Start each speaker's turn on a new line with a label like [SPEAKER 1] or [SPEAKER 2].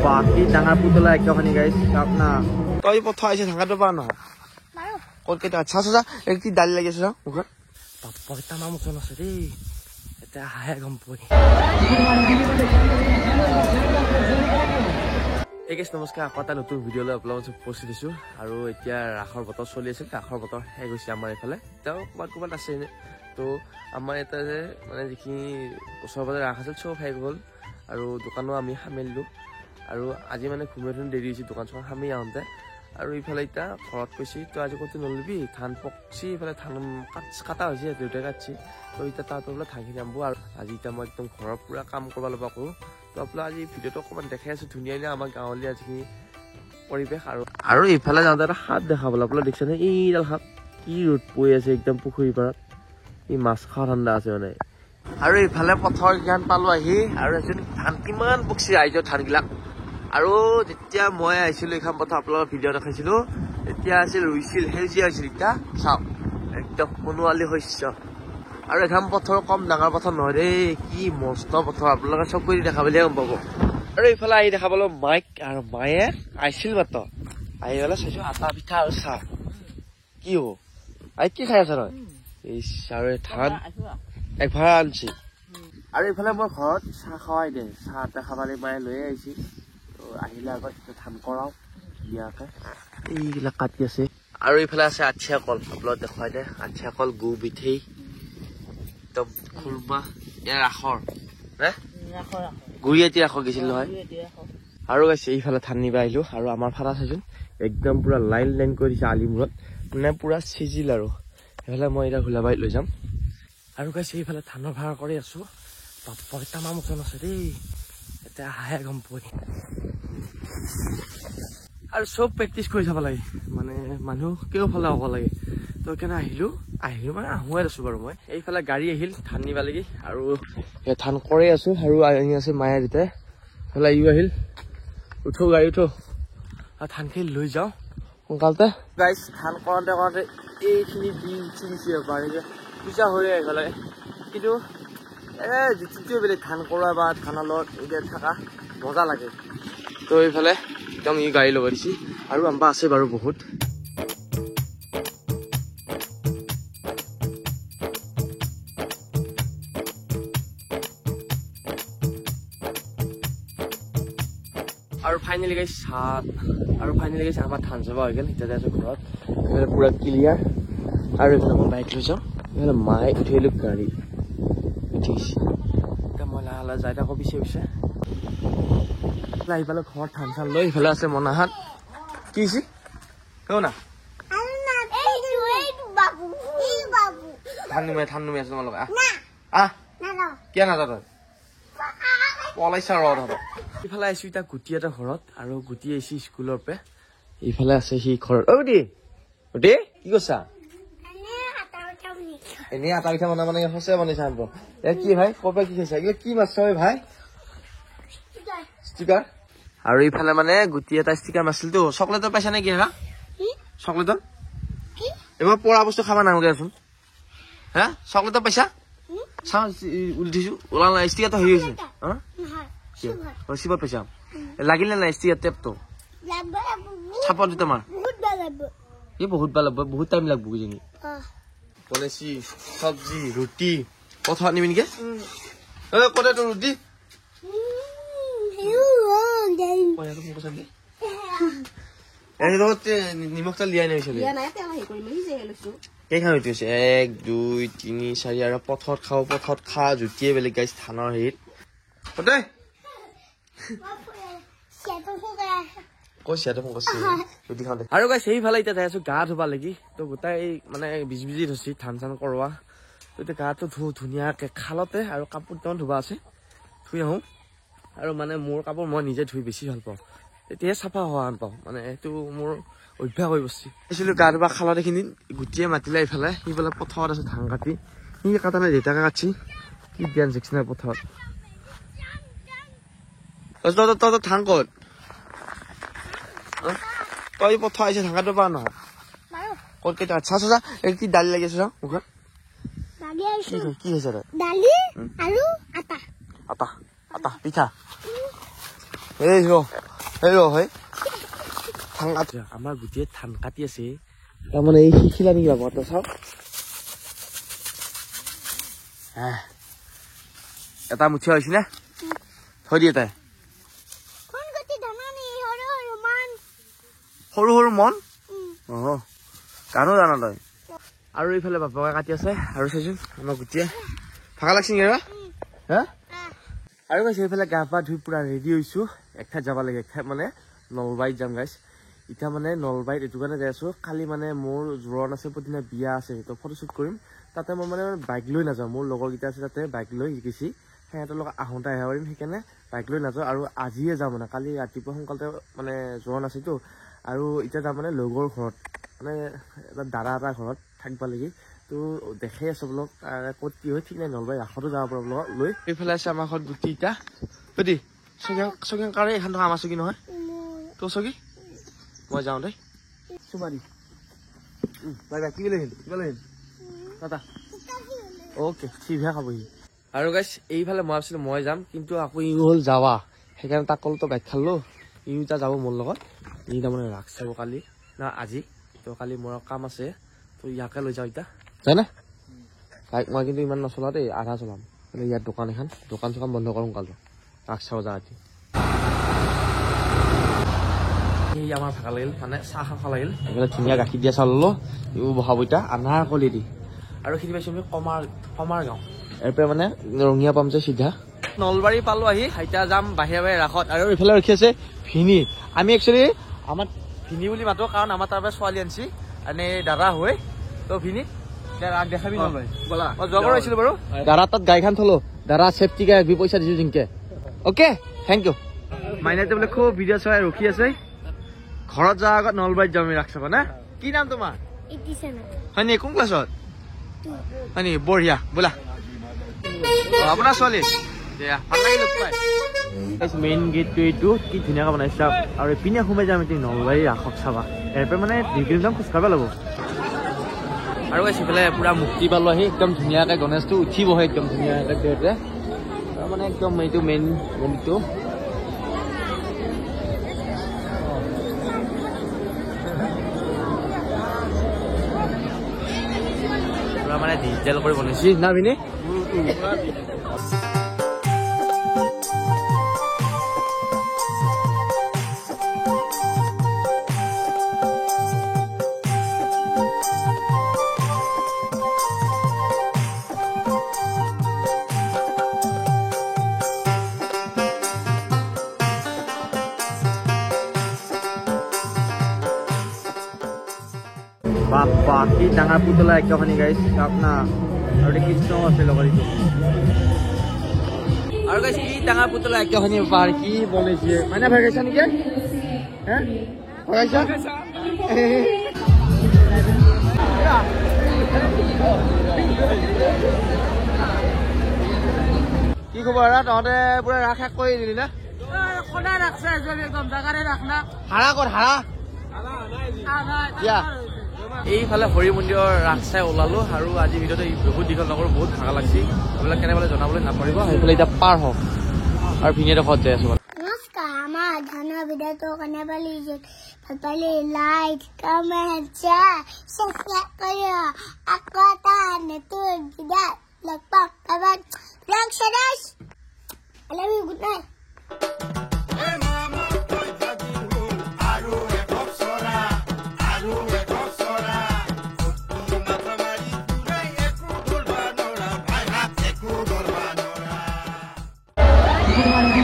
[SPEAKER 1] বাকি ডাঙৰ পুতলা একখানি গাইছ আপনা তই পথা আইছে থাকাটো পা নহয় ক'ত কেইটা আচ্ছা আচ্ছা কি দালি লাগি আছে মুখত বাপ্পা কেইটা নাম ওচৰত আছে দেই এতিয়া হাহে গম পৰি ঠিক আছে নমস্কাৰ আকৌ এটা নতুন ভিডিঅ'লৈ আপোনালোকক পষ্ট দিছোঁ আৰু এতিয়া ৰাসৰ বতৰ চলি আছিল ৰাসৰ বতৰ শেষ হৈছে আমাৰ এইফালে তেওঁ ক'ৰবাত আছে তো আমাৰ এটা যে মানে যিখিনি ওচৰ পাজৰে ৰাস আছিল চব শেষ হ'ল আৰু দোকানো আমি সামিলোঁ আৰু আজি মানে ঘুমাই থৈ দেৰি হৈছে দোকান চোকান সামি আহোঁতে আৰু ইফালে এতিয়া ঘৰত কৈছে তই আজি ক'তো নলবি ধান পকছি ইফালে ধান কাটা হৈছে দেউতাই কাটছি তো এতিয়া তাৰ পৰা বোলে ধানখিনি আনিব আৰু আজি এতিয়া মই একদম ঘৰৰ পূৰা কাম কৰিব ল'ব কৰোঁ তো আপোনাৰ আজি ভিডিঅ'টো অকণমান দেখাই আছোঁ ধুনীয়া আমাৰ গাঁৱলীয়া যিখিনি পৰিৱেশ আৰু ইফালে যাওঁতে এটা সাপ দেখা পালোঁ আপোনাৰ দেখিছেনে এইডাল সাপ কি ৰ'দ পৰি আছে একদম পুখুৰীৰ পাৰত এই মাছ খোৱা ঠাণ্ডা আছে মানে আৰু ইফালে পথৰ জ্ঞান পালোঁ আহি আৰু এজন ধান কিমান পকছি ৰাইজৰ ধানবিলাক আৰু যেতিয়া মই আহিছিলোঁ এইখন পথৰ আপোনালোকৰ ভিডিঅ' দেখাইছিলোঁ তেতিয়া আছিল ৰুইছিল সেউজীয়া হৈছিল এতিয়া চাওক একদম সোণোৱালী শস্য আৰু এখন পথৰ কম ডাঙৰ পথৰ নহয় দেই কি মস্ত পথৰ আপোনালোকে চব কৰি দেখা বুলিহে গম পাব আৰু এইফালে আহি দেখা পালোঁ মাইক আৰু মায়ে আহিছিল মাত্ৰ আহি পেলাই চাইছোঁ আটা পিঠা আৰু চাহ কি হ'ব আহি কি খাই আছা তই এই আৰু ধান এক ভাড়া আনছি আৰু এইফালে মই ঘৰত চাহ খাৱাই দে চাহ এটা খাবলৈ মায়ে লৈ আহিছে আহিলে আগত ধান কৰাও ধুনীয়াকৈ এইবিলাক কাটি আছে আৰু এইফালে আছে আঠিয়া কল আপোনালোক দেখুৱাই দে আঠিয়া কল গু বিঠেই একদম খুৰমা ইয়াৰ ৰাসৰ গুৰি এটি ৰাসৰ গৈছিল নহয় আৰু গৈছে এইফালে ধান নিব আহিলোঁ আৰু আমাৰ ফালে চাইছোঁ একদম পূৰা লাইন লাইন কৰি দিছে আলিমূৰত মানে পূৰা চিজিল আৰু সেইফালে মই এতিয়া ঘোলাবাৰীত লৈ যাম আৰু গৈছে এইফালে ধানৰ ভাড়া কৰি আছোঁ বাপ্পা কেইটা নাম ওচৰত আছে দেই এতিয়া হাহে গম পৰি আৰু চব প্ৰেক্টিচ কৰি যাব লাগে মানে মানুহ কেওফালে হ'ব লাগে তো সেইকাৰণে আহিলোঁ মানে আহুৱাই আছোঁ বাৰু মই এইফালে গাড়ী আহিল ধান নিব লাগি আৰু ধান কৰি আছোঁ আৰু আহি আছে মায়ে দেউতাই এইফালে ইও আহিল উঠো গাড়ী উঠো আৰু ধানখিনি লৈ যাওঁ সোনকালতে গাইছ ধান কৰোঁতে এইখিনি দিন চিঙিছে পাৰিছে পূজা হৈ আহিব লাগে কিন্তু জুতিটোৱে বেলেগ ধান কৰা বা ধানৰ লগত এতিয়া থকা মজা লাগে তো এইফালে একদম ই গাড়ী লগাই দিছে আৰু আম্বা আছে বাৰু বহুত আৰু ফাইনেলি গাইছ আমাৰ ধান চাব হৈ গ'ল এতিয়া আছোঁ ঘৰত এইফালে পূৰা ক্লিয়াৰ আৰু এইফালে মই বাইক লৈ যাওঁ এইফালে মায়ে উঠিলোঁ গাড়ী উঠিছে এতিয়া মই লাহে লাহে যাই থাকোঁ পিছে আহি পালোঁ ঘৰত ধান চান লৈ ইফালে আছে মনাহাত কি হৈছে কওঁ না ধান নুমি আছে তোমালোকে আহ কিয় নাযাওঁ তই পলাইছা ৰ ইফালে আহিছোঁ এতিয়া গুটি এটা ঘৰত আৰু গুটি আহিছে স্কুলৰ পৰা ইফালে আছে সি ঘৰত গুটি কি কৈছা এনেই আটা পিঠা বনাব মানে সঁচা বনাইছা কি ভাই ক'ৰ কি খাইছা কি মাছ ভাই ষ্টিকাৰ আৰু ইফালে মানে গুটি এটা ষ্টিকাৰ মাৰিছিলতো চকলেটৰ পাইছা নেকি হা চকলেটৰ এইবাৰ পৰা বস্তু খাব নালাগেচোন হা চকলেটৰ পাইছা চাওঁ উলিয়াইছোঁ ওলাল নাই ষ্টিকাৰটো হেৰি হৈছে চিপত পাইছা লাগিলে নাই ষ্টিকাৰ টেপটো চাপত দি তোমাৰ এই বহুত ভাল লাগব বহুত টাইম লাগব কিজানি বনাইছি চব্জি ৰুটি পথাৰত নিবি নেকি ক'তে তোৰ ৰুটি নিমখ তেল দিয়াই নাই কেইখন ৰুটি হৈছে 1 2 3 4 আৰু পথত খা জুতিয়ে বেলেগ গাইছ ধানৰ হেৰিত ক'তে আৰু গাইছ সেইফালে এতিয়া যাই আছো গা ধুবা লাগি তো গোটাই মানে বিজি ধৰিছে ধান চান কৰোৱা তো এতিয়া গাটো ধুনীয়াকৈ খালতে আৰু কাপোৰ দুটামান ধুবা আছে ধুই আহোঁ আৰু মানে মোৰ কাপোৰ মই নিজে ধুই বেছি ভাল পাওঁ তেতিয়াহে চাফা হোৱা আন পাওঁ মানে এইটো মোৰ অভ্যাস হৈ বস্তু আহিছিলোঁ গা ধুবা খালত এইখিনিত গুটিয়ে মাতিলে এইফালে সিফালে পথাৰত আছে ধান কাটি সি কাটা নাই দেউতাকে কাটছি কি ধ্যান শিকছি নাই পথাৰত তই ধান ক'ত তই পথা আহিছে ধানটো পা নহয় ক'ত কেইটা আচ্ছা আচ্ছা কি দালি লাগি আছে মুখত কি খাইছা তই আটা পিঠা এই হয় ধান কাটি আমাৰ গোটেই ধান কাটি আছে তাৰমানে এই শিকিলা নেকি বাবা চাও এটা মুঠি হৈছে না থৈ দিয়ে তাই সৰু সৰু মন কাণো জানা তই আৰু এইফালে বাপাকে কাটি আছে আৰু চাইচোন আমাৰ গোটেই ভাগা লাগছে নেকি হা আৰু গাইছ এইফালে গা পা ধুই পুৰা ৰেডি হৈছো এক ঠাইত যাব লাগে এক ঠাইত মানে নলবাৰীত যাম গাইছ এতিয়া মানে নলবাৰীত এইটো কাৰণে যাই আছো কালি মানে মোৰ জোৰণ আছে প্ৰতিদিনা বিয়া আছে তো ফটোশ্বুট কৰিম তাতে মই মানে বাইক লৈ নাযাওঁ মোৰ লগৰকেইটা আছে তাতে বাইক লৈ শিকিছি সিহঁতৰ লগত আহোঁতে আহিব পাৰিম সেইকাৰণে বাইক লৈ নাযাওঁ আৰু আজিয়ে যাওঁ মানে কালি ৰাতিপুৱা সোনকালে মানে জোৰণ আছেতো আৰু এতিয়া যাম মানে লগৰ ঘৰত মানে এটা দাদা এটা ঘৰত থাকিব লাগি তো দেখাই আছো ব্লগ ক'ত কি হয় ঠিক নাই নলবাৰী ৰাসতো যাব পাৰোঁ ব্লগ লৈ এইফালে আছে আমাৰ ঘৰত গুটি ইটা বুজি চকী কাৰে এখন থকা আমাৰ চকী নহয় তোৰ চকী মই যাওঁ দেই চুমাৰি বাই বাই কি লৈ আহিল কিবা লৈ আহিল দাদা অ'কে চিভিয়া খাবহি আৰু গাইছ এইফালে মই ভাবিছিলোঁ মই যাম কিন্তু আকৌ ই হ'ল যাৱা সেইকাৰণে তাক ক'লো তই গাইড খালোঁ ই এতিয়া যাব মোৰ লগত ই তাৰমানে ৰাস চাব কালি না আজি তো কালি মোৰ কাম আছে তো ইয়াকে লৈ যাওঁ এতিয়া জানে বাইক মই কিন্তু ইমান নচলাওঁ দেই আধা চলাম মানে ইয়াত দোকান এখন দোকান চোকান বন্ধ কৰোঁ কালি ৰাস চাব যা আজি এই আমাৰ ভাগা লাগিল মানে চাহ খাব লাগিল এইফালে ধুনীয়া গাখীৰ দিয়া চাউল ল'লো এইবোৰ বহাব এতিয়া আনাৰ কলি দি আৰু সেইখিনি পাইছোঁ আমি কমাৰ গাঁও ইয়াৰ পৰা মানে ৰঙিয়া পাম যে চিধা নলবাৰী পালোঁ আহি এতিয়া যাম বাহিৰে বাহিৰে ৰাসত আৰু এইফালে ৰখি আছে ভিনি আমি একচুৱেলি আমাৰ ভিনি বুলি মাতো কাৰণ আমাৰ তাৰ পৰা ছোৱালী আনিছি এনে দাদা হৈ তো ভিনি ৰাস দেখাবি নলয় বলা মই যোৱা আহিছিলোঁ বাৰু দাদা তাত গাড়ীখন থলো দাদা চেফটি গাড়ী পইচা দিছোঁ জিংকে অ'কে থেংক ইউ মাইনাতে বোলে খুব ভিডিঅ' চাই ৰখি আছে ঘৰত যোৱাৰ আগত নলবাৰীত যাম ৰাস চাব না কি নাম তোমাৰ হয় নি কোন ক্লাছত হয় নি বঢ়িয়া বোলা আপোনাৰ ছোৱালী ভাল লাগি লগ পাই মেইন গেটটো এইটো কি ধুনীয়াকৈ বনাইছে আৰু এইপিনে সোমাই যাম এতিয়া নলবাৰী ৰাসক চাবা ইয়াৰ পৰা মানে 2 কিলোমিটাৰ খোজকাঢ়িব লাগিব আৰু সিফালে পুৰা মুক্তি পালোঁ আহি একদম ধুনীয়াকৈ গণেশটো উঠি বহে একদম ধুনীয়াকৈ দেউতে মানে একদম এইটো মেইন মন্দিৰটো পুৰা মানে ডিজিটেল কৰি বনাইছি না ভিনি বাপ্পা কি ডাঙৰ পুতলা একেখনি গাইছ চাওক না আৰু কৃষ্ণ আছে লগত আৰু গাইছ কি ডাঙৰ পুতলা একেখনি পাহাৰ কি বনাইছে মানে ভাগাইছা নেকি হে ভাগাইছা কি খবৰ তহঁতে পুৰা ৰাস শেষ কৰি দিলি না সদায় ৰাখছে একদম জাগাৰে ৰাখ না হাৰা কৰ হাৰা এইফালে হৰি মন্দিৰৰ ৰাস চাই ওলালো আৰু আজি ভিডিঅ'টো বহুত দীঘল নকৰোঁ বহুত ভাগা লাগছে এইবিলাক কেনেবালে জনাবলৈ নাপাৰিব সেইফালে এতিয়া পাৰ হওক আৰু ভিনিয়েডোখৰত যাই আছো
[SPEAKER 2] নমস্কাৰ আমাৰ ধানৰ ভিডিঅ'টো কেনেবা লাগিছে ভাল পালে লাইক কমেণ্ট শ্বেয়াৰ ছাবস্ক্ৰাইব কৰি আকৌ এটা নতুন ভিডিঅ' লগ পাম bye bye I love you, good night. Good morning.